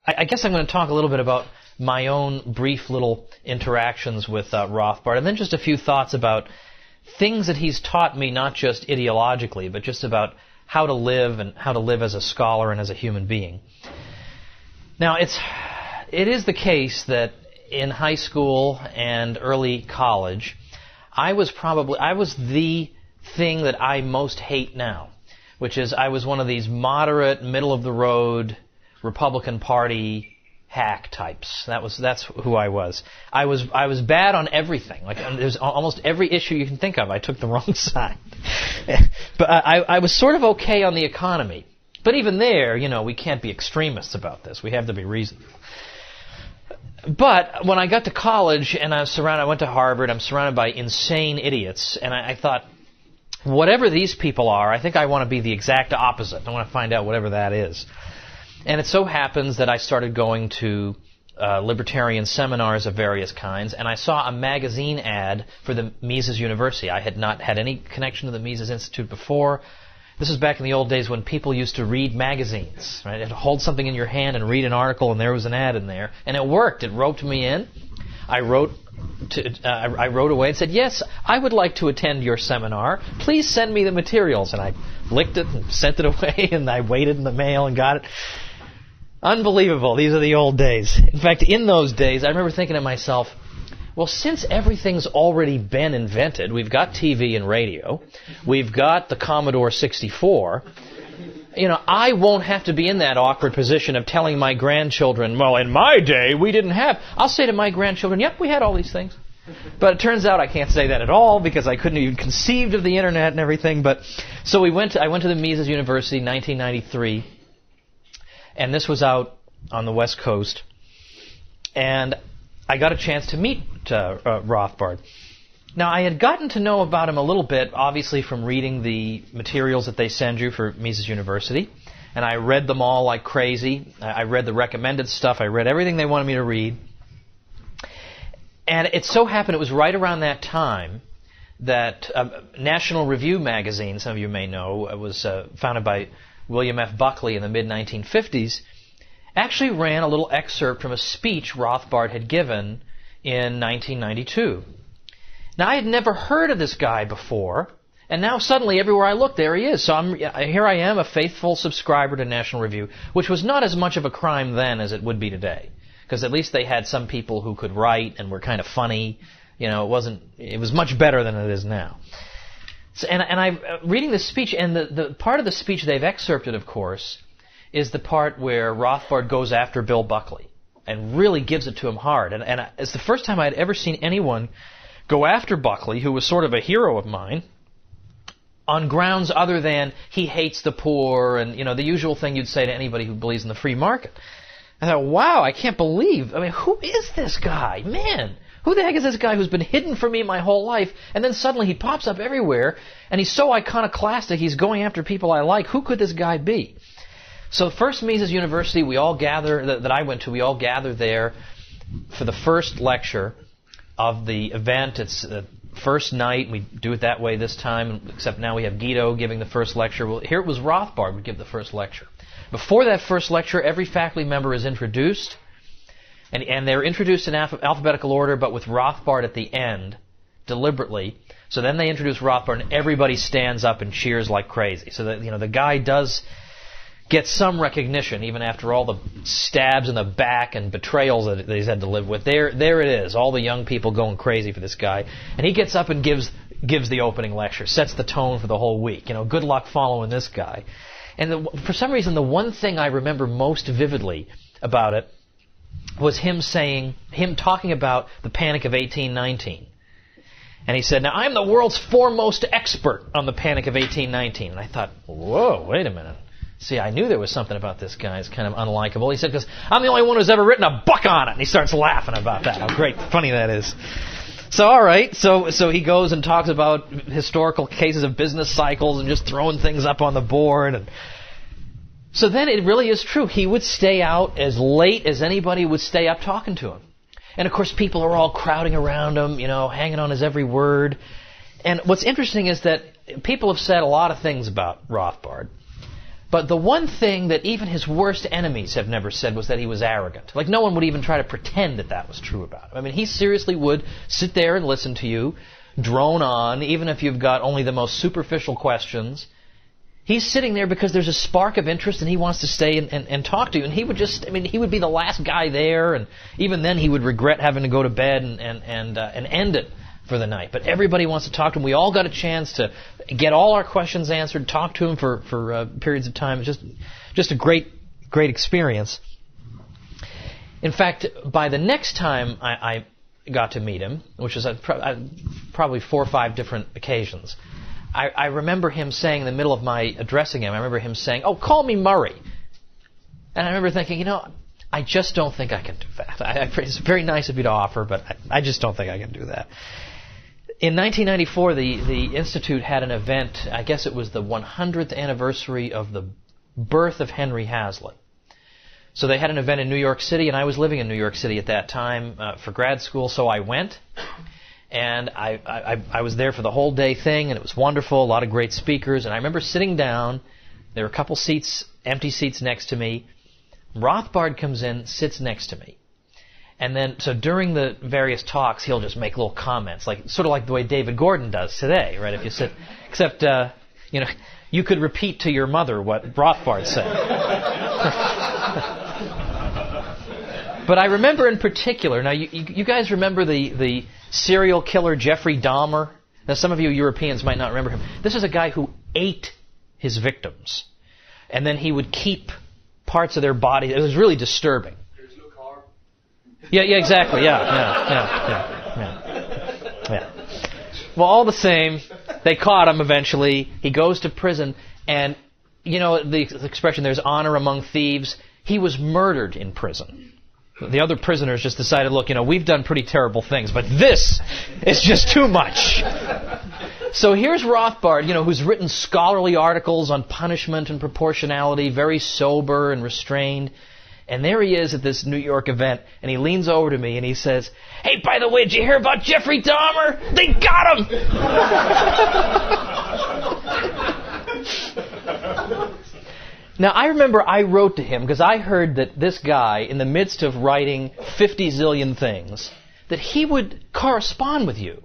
I guess I'm going to talk a little bit about my own brief little interactions with Rothbard, and then just a few thoughts about things that he's taught me, not just ideologically, but just about how to live and how to live as a scholar and as a human being. Now, it is the case that in high school and early college, I was the thing that I most hate now, which is I was one of these moderate, middle-of-the-road Republican Party hack types. That's who I was. I was bad on everything. Like there's almost every issue you can think of, I took the wrong side. But I was sort of okay on the economy. But even there, we can't be extremists about this. We have to be reasonable. But when I got to college and I went to Harvard, I'm surrounded by insane idiots, and I thought, whatever these people are, I think I want to be the exact opposite. I want to find out whatever that is. And it so happens that I started going to libertarian seminars of various kinds, and I saw a magazine ad for the Mises University. I had not had any connection to the Mises Institute before. This was back in the old days when people used to read magazines, right? You had to hold something in your hand and read an article, and there was an ad in there. And it worked. It roped me in. I wrote away and said, yes, I would like to attend your seminar. Please send me the materials. And I licked it and sent it away, and I waited in the mail and got it. Unbelievable. These are the old days. In fact, in those days, I remember thinking to myself, well, since everything's already been invented, we've got TV and radio, we've got the Commodore 64, I won't have to be in that awkward position of telling my grandchildren, well, in my day, we didn't have. I'll say to my grandchildren, yep, we had all these things. But it turns out I can't say that at all because I couldn't even conceive of the Internet and everything. So I went to the Mises University in 1993, and this was out on the West Coast, and I got a chance to meet Rothbard. Now, I had gotten to know about him a little bit, obviously, from reading the materials that they send you for Mises University, and I read them all like crazy. I read the recommended stuff. I read everything they wanted me to read. And it so happened it was right around that time that National Review magazine, some of you may know, was founded by William F. Buckley in the mid-1950s, actually ran a little excerpt from a speech Rothbard had given in 1992. Now, I had never heard of this guy before, and now suddenly everywhere I look, there he is. So here I am, a faithful subscriber to National Review, which was not as much of a crime then as it would be today, because at least they had some people who could write and were kind of funny. It was much better than it is now. So, and I'm reading this speech, and the part of the speech they've excerpted, of course, is the part where Rothbard goes after Bill Buckley and really gives it to him hard. And it's the first time I had ever seen anyone go after Buckley, who was sort of a hero of mine, on grounds other than he hates the poor and, the usual thing you'd say to anybody who believes in the free market. I thought, wow, I can't believe, who is this guy? Man, who the heck is this guy who's been hidden from me my whole life, and then suddenly he pops up everywhere, and he's so iconoclastic, he's going after people I like. Who could this guy be? So first Mises University, we all gather, that I went to, we all gather there for the first lecture of the event. It's the first night. We do it that way this time, except now we have Guido giving the first lecture. Well, here it was Rothbard would give the first lecture. Before that first lecture, every faculty member is introduced, and they're introduced in alphabetical order, but with Rothbard at the end, deliberately. So then they introduce Rothbard, and everybody stands up and cheers like crazy. So that the guy does get some recognition, even after all the stabs in the back and betrayals that he's had to live with. There it is, all the young people going crazy for this guy. And he gets up and gives the opening lecture, sets the tone for the whole week. Good luck following this guy. And for some reason, the one thing I remember most vividly about it was him talking about the Panic of 1819. And he said, now, I'm the world's foremost expert on the Panic of 1819. And I thought, whoa, wait a minute. See, I knew there was something about this guy. It's kind of unlikable. He said, because I'm the only one who's ever written a book on it. And he starts laughing about that. How great, funny that is. So, all right. So he goes and talks about historical cases of business cycles and just throwing things up on the board. And so then it really is true. He would stay out as late as anybody would stay up talking to him. And, of course, people are all crowding around him, hanging on his every word. And what's interesting is that people have said a lot of things about Rothbard. But the one thing that even his worst enemies have never said was that he was arrogant. Like, no one would even try to pretend that that was true about him. I mean, he seriously would sit there and listen to you, drone on, even if you've got only the most superficial questions. He's sitting there because there's a spark of interest and he wants to stay and talk to you. And he would just, I mean, he would be the last guy there, and even then he would regret having to go to bed and end it for the night. But everybody wants to talk to him. We all got a chance to get all our questions answered, talk to him for periods of time. It's just a great experience. In fact, by the next time I got to meet him, which was probably 4 or 5 different occasions, I remember him saying in the middle of my addressing him, I remember him saying, "Oh, call me Murray." And I remember thinking, you know, I just don't think I can do that. It's very nice of you to offer, but I just don't think I can do that. In 1994, the Institute had an event, I guess it was the 100th anniversary of the birth of Henry Hazlitt. So they had an event in New York City, and I was living in New York City at that time for grad school, so I went. And I was there for the whole day thing, and it was wonderful, a lot of great speakers. And I remember sitting down, there were a couple seats, empty seats next to me. Rothbard comes in, sits next to me. And then, so during the various talks, he'll just make little comments, like sort of like the way David Gordon does today, right? If you sit, except, you know, you could repeat to your mother what Rothbard said. But I remember in particular, now you guys remember the serial killer Jeffrey Dahmer? Now some of you Europeans might not remember him. This is a guy who ate his victims. And then he would keep parts of their body. It was really disturbing. Yeah, exactly. Yeah. Well, all the same, they caught him eventually. He goes to prison, and you know the expression, there's honor among thieves. He was murdered in prison. The other prisoners just decided, look, you know, we've done pretty terrible things, but this is just too much. So here's Rothbard, you know, who's written scholarly articles on punishment and proportionality, very sober and restrained. And there he is at this New York event, and he leans over to me and he says, "Hey, by the way, did you hear about Jeffrey Dahmer? They got him!" Now, I remember I wrote to him because I heard that this guy, in the midst of writing 50 zillion things, that he would correspond with you,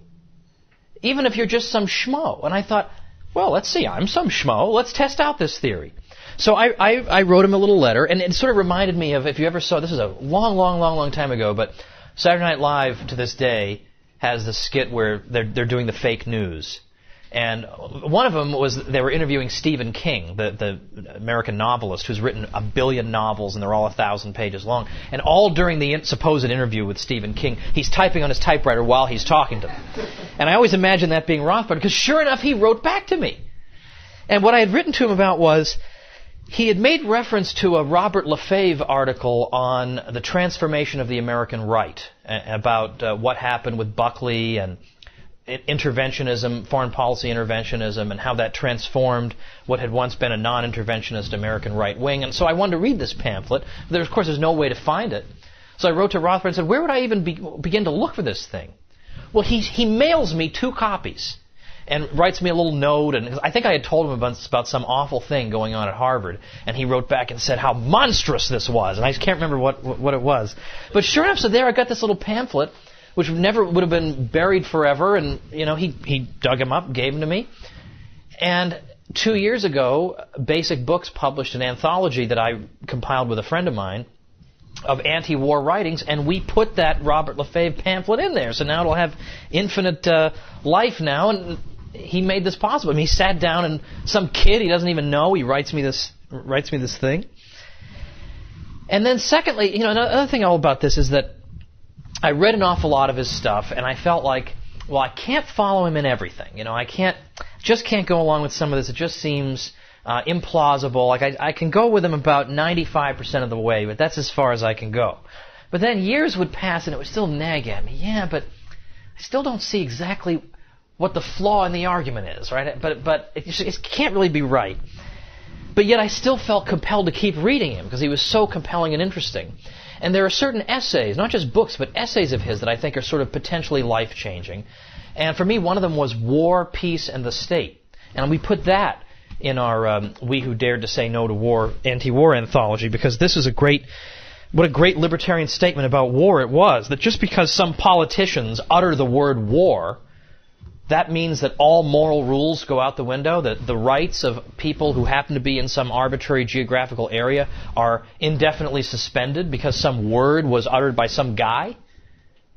even if you're just some schmo. And I thought, well, let's see, I'm some schmo. Let's test out this theory. So I wrote him a little letter, and it sort of reminded me of, if you ever saw, this is a long time ago, but Saturday Night Live to this day has the skit where they're doing the fake news. And one of them was they were interviewing Stephen King, the American novelist who's written 1 billion novels, and they're all 1,000 pages long. And all during the supposed interview with Stephen King, he's typing on his typewriter while he's talking to them. And I always imagined that being Rothbard, because sure enough, he wrote back to me. And what I had written to him about was, he had made reference to a Robert Lefebvre article on the transformation of the American right, about what happened with Buckley and interventionism, foreign policy interventionism, and how that transformed what had once been a non-interventionist American right wing. And so I wanted to read this pamphlet. Of course, there's no way to find it. So I wrote to Rothbard and said, where would I even begin to look for this thing? Well, he mails me 2 copies. And writes me a little note, and I think I had told him about some awful thing going on at Harvard, and he wrote back and said how monstrous this was, and I can't remember what it was. But sure enough, so there I got this little pamphlet, which never would have been buried forever, and you know he dug him up, gave him to me. And 2 years ago, Basic Books published an anthology that I compiled with a friend of mine of anti-war writings, and we put that Robert Lefebvre pamphlet in there. So now it'll have infinite life now, and he made this possible. I mean, he sat down, and some kid he doesn't even know, he writes me this thing. And then secondly, you know, another thing all about this is that I read an awful lot of his stuff, and I felt like, well, I can't follow him in everything. You know, I just can't go along with some of this. It just seems implausible. Like I can go with him about 95% of the way, but that's as far as I can go. But then years would pass, and it would still nag at me. Yeah, but I still don't see exactly what the flaw in the argument is, right? But it can't really be right. But yet I still felt compelled to keep reading him because he was so compelling and interesting. And there are certain essays, not just books, but essays of his that I think are sort of potentially life-changing. And for me, one of them was War, Peace, and the State. And we put that in our We Who Dared to Say No to War anti-war anthology, because this is what a great libertarian statement about war it was, that just because some politicians utter the word war, that means that all moral rules go out the window, that the rights of people who happen to be in some arbitrary geographical area are indefinitely suspended because some word was uttered by some guy.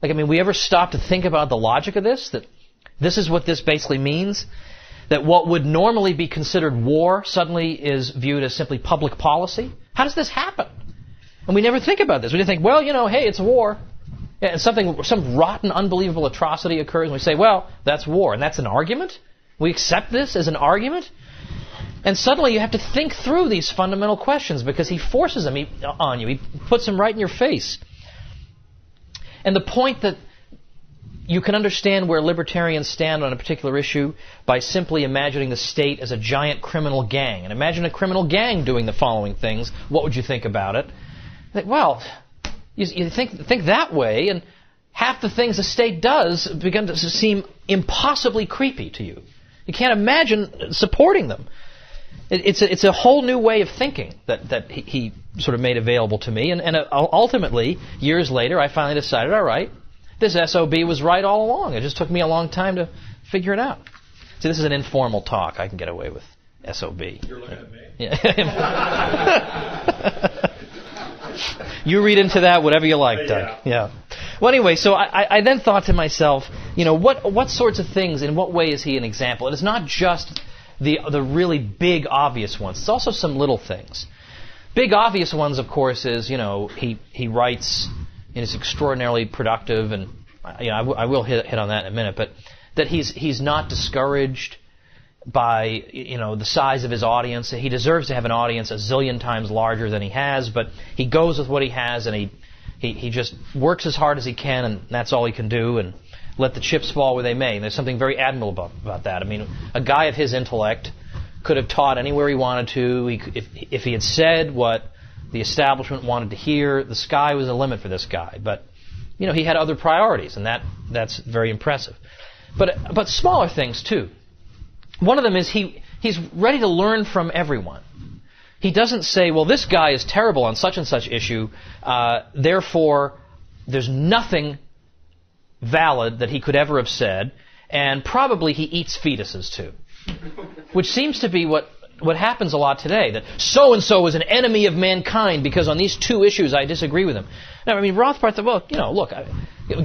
Like, I mean, we ever stop to think about the logic of this? That this is what this basically means? That what would normally be considered war suddenly is viewed as simply public policy? How does this happen? And we never think about this. We just think, well, hey, it's war. And some rotten, unbelievable atrocity occurs, and we say, well, that's war. And that's an argument? We accept this as an argument? And suddenly you have to think through these fundamental questions because he forces them on you. He puts them right in your face. And the point that you can understand where libertarians stand on a particular issue by simply imagining the state as a giant criminal gang. And imagine a criminal gang doing the following things. What would you think about it? Well, you think that way, and half the things the state does begin to seem impossibly creepy to you. You can't imagine supporting them. It's a whole new way of thinking that he sort of made available to me, and ultimately, years later, I finally decided, all right, this SOB was right all along. It just took me a long time to figure it out. See, this is an informal talk. I can get away with SOB. You're looking at me? Yeah. You read into that whatever you like, Doug. Yeah. Well, anyway, so I then thought to myself, what sorts of things, in what way is he an example? And it's not just the really big, obvious ones. It's also some little things. Big, obvious ones, of course, is, he writes, and is extraordinarily productive, and I will hit on that in a minute, but that he's not discouraged by the size of his audience. He deserves to have an audience a zillion times larger than he has, but he goes with what he has, and he just works as hard as he can, and that's all he can do, and let the chips fall where they may. And there's something very admirable about that. I mean, a guy of his intellect could have taught anywhere he wanted to. If he had said what the establishment wanted to hear, the sky was the limit for this guy. But he had other priorities, and that's very impressive. But smaller things too. One of them is he's ready to learn from everyone. He doesn't say, well, this guy is terrible on such and such issue, therefore there's nothing valid that he could ever have said, and probably he eats fetuses too. Which seems to be what happens a lot today, that so-and-so is an enemy of mankind because on these two issues I disagree with him. Now, I mean, Rothbard thought, well, look,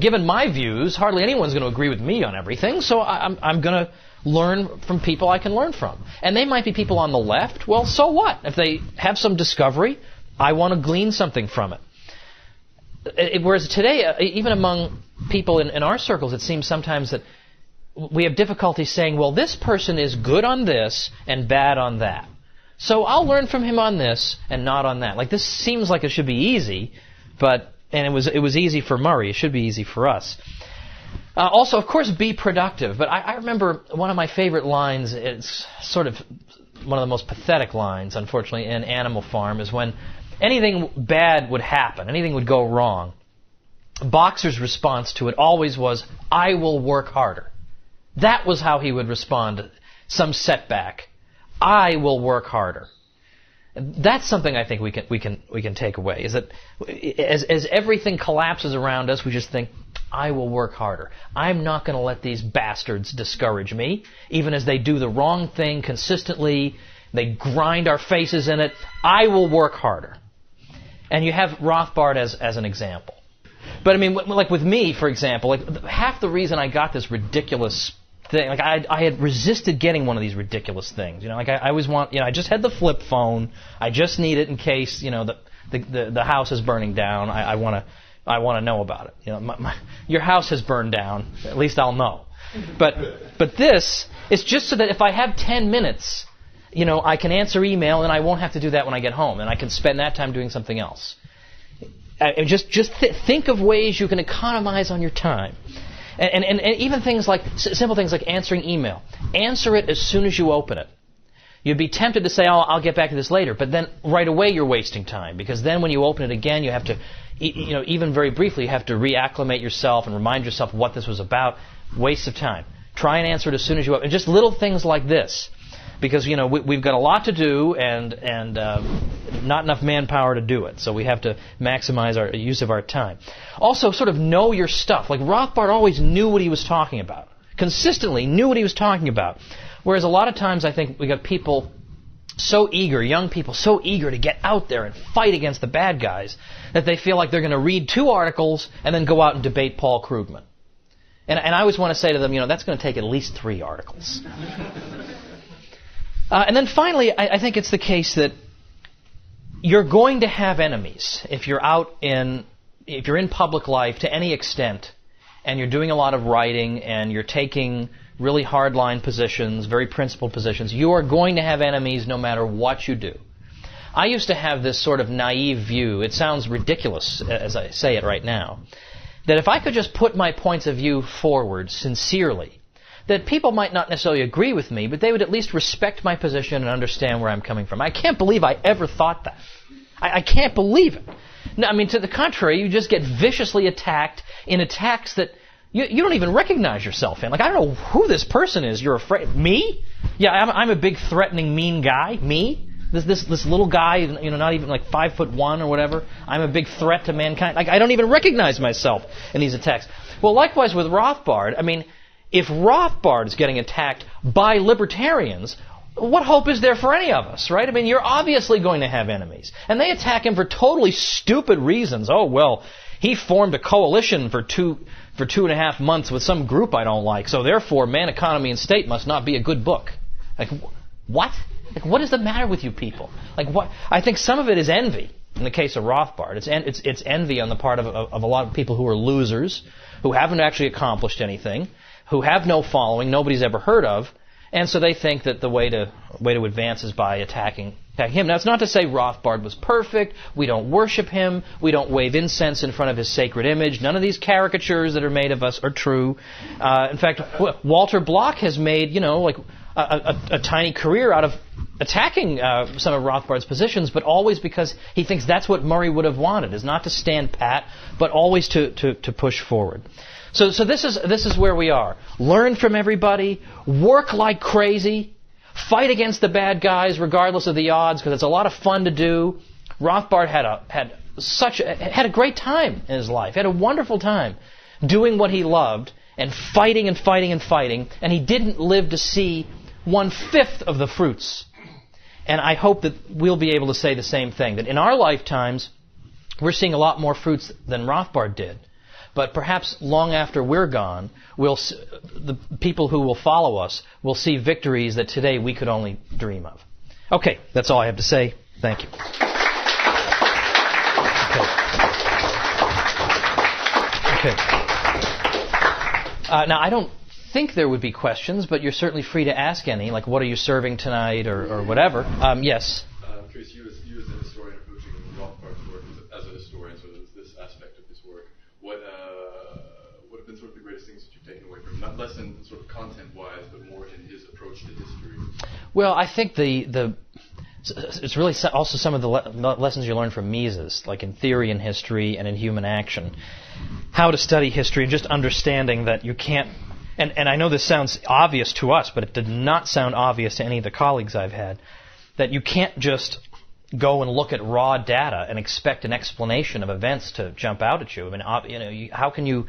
given my views, hardly anyone's going to agree with me on everything, so I'm going to learn from people I can learn from. And they might be people on the left. Well, so what? If they have some discovery, I want to glean something from it. Whereas today, even among people in our circles, it seems sometimes that we have difficulty saying, well, this person is good on this and bad on that. So I'll learn from him on this and not on that. Like, this seems like it should be easy, and it was easy for Murray. It should be easy for us. Also, of course, be productive. But I remember one of my favorite lines, it's sort of one of the most pathetic lines, unfortunately, in Animal Farm, is when anything bad would happen, anything would go wrong, Boxer's response to it always was, I will work harder. That was how he would respond to some setback. I will work harder. That's something I think we can take away, is that as everything collapses around us, we just think, I will work harder. I'm not going to let these bastards discourage me, even as they do the wrong thing consistently. They grind our faces in it. I will work harder. And you have Rothbard as an example. But I mean, like with me, for example, like half the reason I got this ridiculous thing, like I had resisted getting one of these ridiculous things. Like I always want, I just had the flip phone. I just need it in case, the house is burning down. I want to know about it. Your house has burned down. At least I'll know. But this, it's just so that if I have 10 minutes, I can answer email, and I won't have to do that when I get home, and I can spend that time doing something else. Think of ways you can economize on your time. And even things like, simple things like answering email. Answer it as soon as you open it. You'd be tempted to say, oh, I'll get back to this later, but then right away you're wasting time, because then when you open it again, you have to, even very briefly, you have to reacclimate yourself and remind yourself what this was about. Waste of time. Try and answer it as soon as you open it. Just little things like this. because we've got a lot to do and not enough manpower to do it. So we have to maximize our use of our time. Also, sort of know your stuff. Like Rothbard always knew what he was talking about. Consistently knew what he was talking about. Whereas a lot of times I think we got people so eager, young people so eager to get out there and fight against the bad guys that they feel like they're going to read 2 articles and then go out and debate Paul Krugman. And I always want to say to them, that's going to take at least 3 articles. And then finally, I think it's the case that you're going to have enemies if you're in public life to any extent, and you're doing a lot of writing and you're taking really hardline positions, very principled positions. You are going to have enemies no matter what you do. I used to have this sort of naive view. It sounds ridiculous as I say it right now, that if I could just put my points of view forward sincerely, that people might not necessarily agree with me, but they would at least respect my position and understand where I'm coming from. I can't believe I ever thought that. I can't believe it. No, I mean, to the contrary, you just get viciously attacked in attacks that you don't even recognize yourself in. Like, I don't know who this person is. You're afraid. Me? Yeah, I'm a big, threatening, mean guy. Me? This little guy, not even like 5'1" or whatever. I'm a big threat to mankind. Like, I don't even recognize myself in these attacks. Well, likewise with Rothbard. I mean, if Rothbard is getting attacked by libertarians, what hope is there for any of us, right? I mean, you're obviously going to have enemies. And they attack him for totally stupid reasons. Oh, well, he formed a coalition for 2.5 months with some group I don't like, so therefore Man, Economy, and State must not be a good book. Like, what? Like, what is the matter with you people? Like, what? I think some of it is envy. In the case of Rothbard, it's envy on the part of a lot of people who are losers, who haven't actually accomplished anything, who have no following, nobody's ever heard of, and so they think that the way to advance is by attacking him. Now, it's not to say Rothbard was perfect. We don't worship him. We don't wave incense in front of his sacred image. None of these caricatures that are made of us are true. In fact, Walter Block has made, a tiny career out of attacking some of Rothbard's positions, but always because he thinks that's what Murray would have wanted, is not to stand pat, but always to push forward. So this is where we are. Learn from everybody, work like crazy, fight against the bad guys regardless of the odds, because it's a lot of fun to do. Rothbard had a great time in his life. He had a wonderful time doing what he loved and fighting and fighting and fighting, and he didn't live to see 1/5 of the fruits. And I hope that we'll be able to say the same thing, that in our lifetimes we're seeing a lot more fruits than Rothbard did. But perhaps long after we're gone, the people who will follow us will see victories that today we could only dream of. Okay, that's all I have to say. Thank you. Okay. Now, I don't think there would be questions, but you're certainly free to ask any, like what are you serving tonight or whatever. Yes? I'm curious, you as a historian approaching Rothbard's work as a historian, so this aspect of his work, what have been sort of the greatest things that you've taken away from him? Not less in sort of content-wise, but more in his approach to history. Well, I think it's really also some of the lessons you learn from Mises, like in theory and history and in human action. How to study history and just understanding that you can't, and I know this sounds obvious to us, but it did not sound obvious to any of the colleagues I've had, that you can't just go and look at raw data and expect an explanation of events to jump out at you. I mean, how can you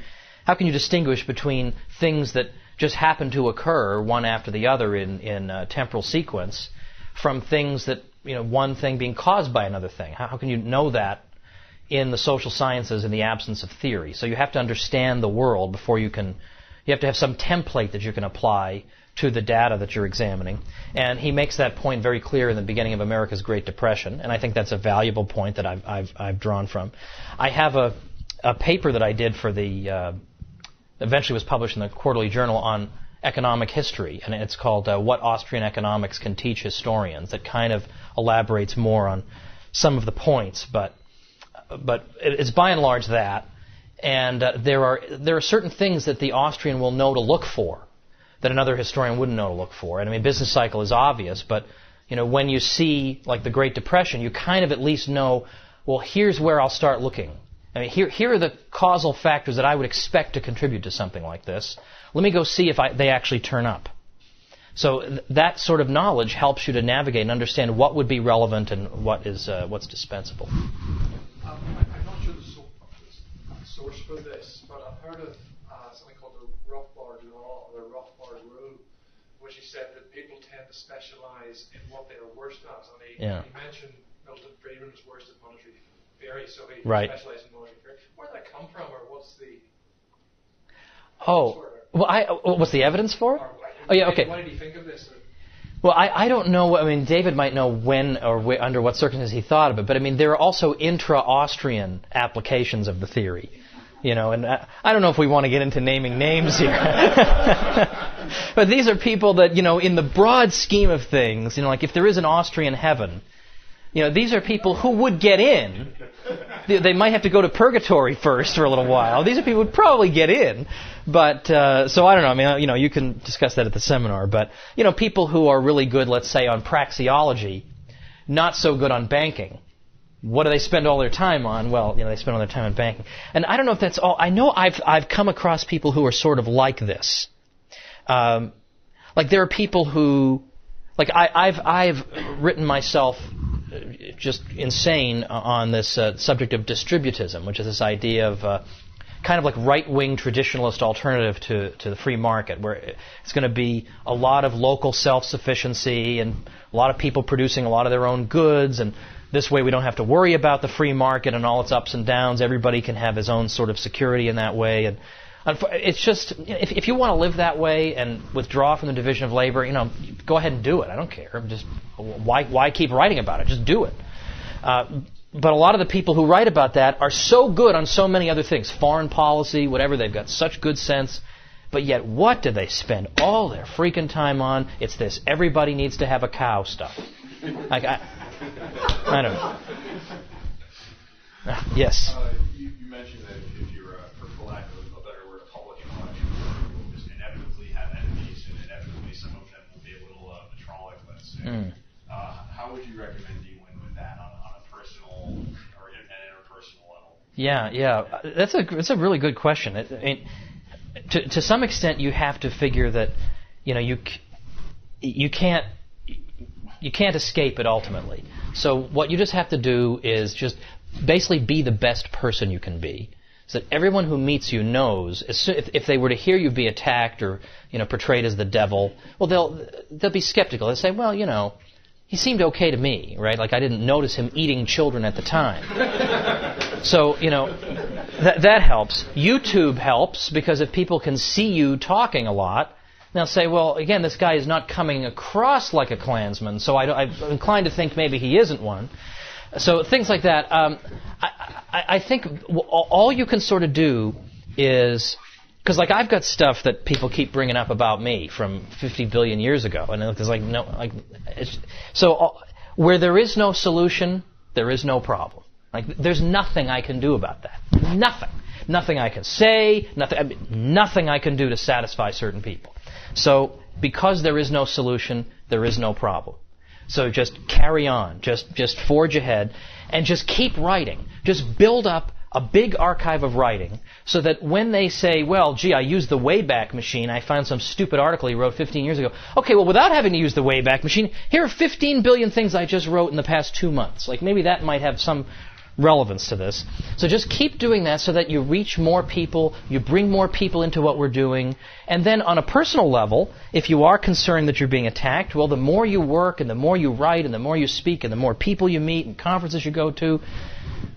distinguish between things that just happen to occur one after the other in temporal sequence from things that, one thing being caused by another thing? How can you know that in the social sciences in the absence of theory? So you have to understand the world before you have to have some template that you can apply to the data that you're examining. And he makes that point very clear in the beginning of America's Great Depression, and I think that's a valuable point that I've drawn from. I have a paper that I did for the eventually was published in the Quarterly Journal on economic history, and it's called What Austrian Economics Can Teach Historians. That kind of elaborates more on some of the points, but it's by and large that. And there are certain things that the Austrian will know to look for that another historian wouldn't know to look for. And I mean, business cycle is obvious, but when you see like the Great Depression, you kind of at least know, well, here's where I'll start looking. I mean, here are the causal factors that I would expect to contribute to something like this. Let me go see if they actually turn up. So that sort of knowledge helps you to navigate and understand what would be relevant and what's dispensable. I'm not sure the source for this, but I've heard of something called the Rothbard law or the Rothbard rule, which he said that people tend to specialize in what they are worst at. And he mentioned Milton Friedman was worst at monetary theory, so he specialized in monetary theory. Where did that come from, or what's the... what's the evidence for it? Okay. What did he think of this? Well, I don't know. I mean, David might know when or under what circumstances he thought of it. But I mean, there are also intra-Austrian applications of the theory, And I don't know if we want to get into naming names here. But these are people that, in the broad scheme of things, like if there is an Austrian heaven, these are people who would get in. They might have to go to purgatory first for a little while. These are people who would probably get in. But, so I don't know. I mean, you can discuss that at the seminar. But, people who are really good, let's say, on praxeology, not so good on banking. What do they spend all their time on? Well, they spend all their time on banking. And I don't know if that's all. I know I've come across people who are sort of like this. Like there are people who, like I've written myself just insane on this subject of distributism, which is this idea of kind of like right-wing traditionalist alternative to the free market, where it's going to be a lot of local self-sufficiency and a lot of people producing a lot of their own goods, and this way we don't have to worry about the free market and all its ups and downs. Everybody can have his own sort of security in that way. And it's just, if you want to live that way and withdraw from the division of labor, go ahead and do it. I don't care. Just why keep writing about it? Just do it. But a lot of the people who write about that are so good on so many other things, foreign policy, whatever. They've got such good sense. But yet, what do they spend all their freaking time on? It's this everybody needs to have a cow stuff. Like I don't know. Yes. You mentioned that if you're, for lack of a better word, a public intellectual, you will just inevitably have enemies, and inevitably some of them will be a little vitriolic, let's say. How would you recommend dealing with that on a personal or an interpersonal level? Yeah. That's a really good question. I mean, to some extent, you have to figure that you can't escape it ultimately. So what you just have to do is just basically be the best person you can be, so that everyone who meets you knows if they were to hear you be attacked or portrayed as the devil, well they'll be skeptical. They'll say, well, he seemed okay to me, right? Like I didn't notice him eating children at the time. So that helps. YouTube helps because if people can see you talking a lot, they'll say, well, again, this guy is not coming across like a Klansman, so I'm inclined to think maybe he isn't one. So things like that. I think all you can sort of do is, because like I've got stuff that people keep bringing up about me from 50 billion years ago, and it's like no, like so where there is no solution, there is no problem. Like there's nothing I can do about that. Nothing I can say. Nothing I can do to satisfy certain people. So because there is no solution, there is no problem. So just carry on, just forge ahead, and just keep writing. Just build up a big archive of writing so that when they say, well, gee, I used the Wayback Machine, I found some stupid article he wrote 15 years ago. Okay, well, without having to use the Wayback Machine, here are 15 billion things I just wrote in the past 2 months. Like maybe that might have some relevance to this. So just keep doing that so that you reach more people, you bring more people into what we're doing, and then on a personal level, if you are concerned that you're being attacked, well, the more you work and the more you write and the more you speak and the more people you meet and conferences you go to,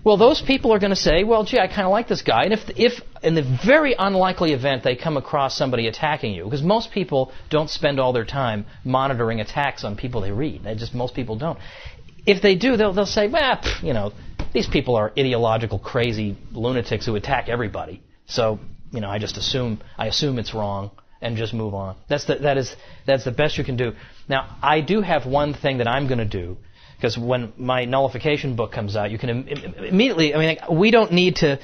well, those people are going to say, well, gee, I kind of like this guy. And if in the very unlikely event they come across somebody attacking you, because most people don't spend all their time monitoring attacks on people they read. Most people don't. If they do, they'll say, well, these people are ideological, crazy lunatics who attack everybody. So, I assume it's wrong and just move on. That's the best you can do. Now, I do have one thing that I'm going to do, because when my nullification book comes out, you can immediately. I mean, we don't need to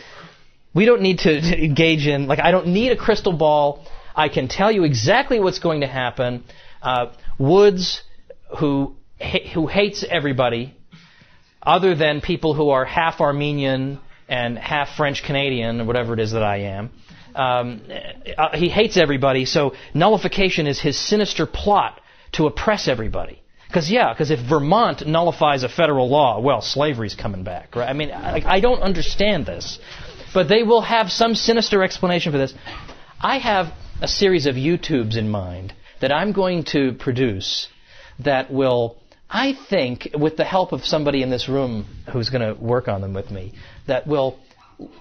engage in. Like, I don't need a crystal ball. I can tell you exactly what's going to happen. Woods, who hates everybody, other than people who are half Armenian and half French Canadian, or whatever it is that I am. He hates everybody, so nullification is his sinister plot to oppress everybody. Because if Vermont nullifies a federal law, well, slavery's coming back, right? I mean, I don't understand this. But they will have some sinister explanation for this. I have a series of YouTubes in mind that I'm going to produce that will, I think, with the help of somebody in this room who's going to work on them with me, that will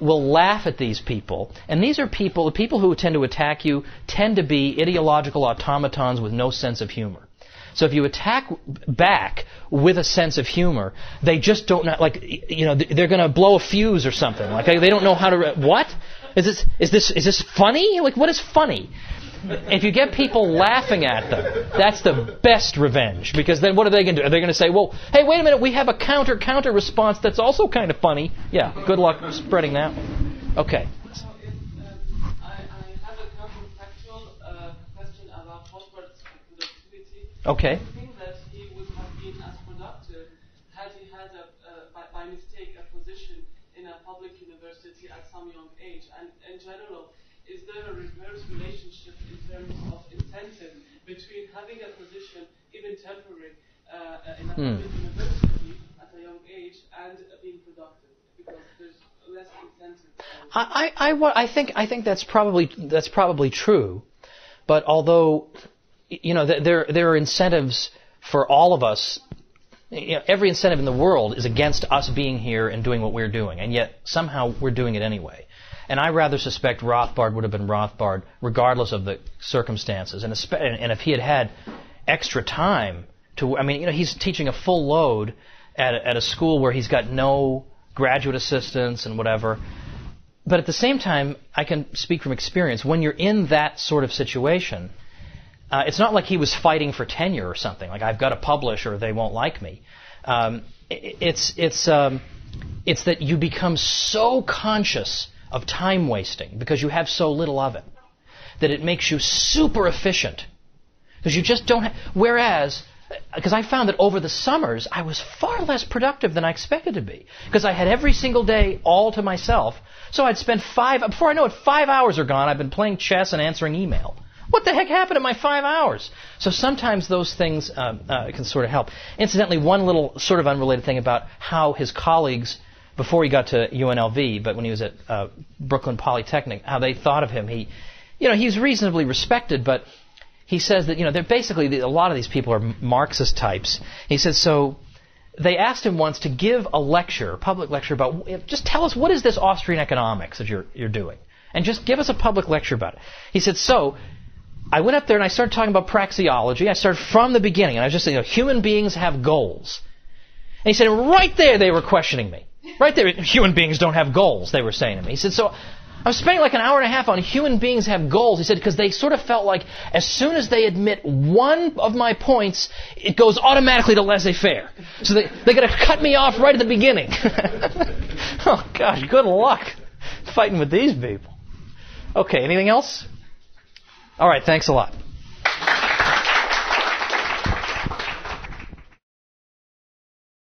laugh at these people. And these are people, the people who tend to attack you tend to be ideological automatons with no sense of humor. So if you attack back with a sense of humor, they just don't know, like, you know, they're going to blow a fuse or something. Like, they don't know how to, what? Is this funny? Like, what is funny? If you get people laughing at them, that's the best revenge. Because then what are they going to do? Are they going to say, well, hey, wait a minute, we have a counter response that's also kind of funny. Yeah, good luck spreading that one. Okay. I have a counterfactual question about Rothbard's productivity. Okay. Do you think that he would have been as productive had he had, by mistake, a position in a public university at some young age? And in general, is there a reverse relationship in terms of incentive between having a position, even temporary, in a public university at a young age and being productive? Because there's less incentive. I think that's probably true, but although, you know, there are incentives for all of us. You know, every incentive in the world is against us being here and doing what we're doing, and yet somehow we're doing it anyway. And I rather suspect Rothbard would have been Rothbard regardless of the circumstances. And if he had had extra time to, I mean, you know, he's teaching a full load at a school where he's got no graduate assistants and whatever. But at the same time, I can speak from experience. When you're in that sort of situation, it's not like he was fighting for tenure or something. Like, I've got to publish or they won't like me. It's that you become so conscious of time wasting because you have so little of it that it makes you super efficient because you just don't have. Whereas, because I found that over the summers I was far less productive than I expected to be because I had every single day all to myself. So I'd spend before I know it, 5 hours are gone. I've been playing chess and answering email. What the heck happened in my 5 hours? So sometimes those things can sort of help. Incidentally, one little sort of unrelated thing about how his colleagues, before he got to UNLV, but when he was at Brooklyn Polytechnic, how they thought of him. He's reasonably respected, but he says that, they're basically, a lot of these people are Marxist types. He says, so they asked him once to give a lecture, a public lecture about, just tell us, what is this Austrian economics that you're doing? And just give us a public lecture about it. He said, so I went up there and I started talking about praxeology. I started from the beginning, and I was just saying, human beings have goals. And he said, right there they were questioning me. Right there, human beings don't have goals, they were saying to me. He said, so I was spending like an hour and a half on human beings have goals. He said, because they sort of felt like as soon as they admit one of my points, it goes automatically to laissez-faire. So they're going to cut me off right at the beginning. Oh, gosh, good luck fighting with these people. Okay, anything else? All right, thanks a lot.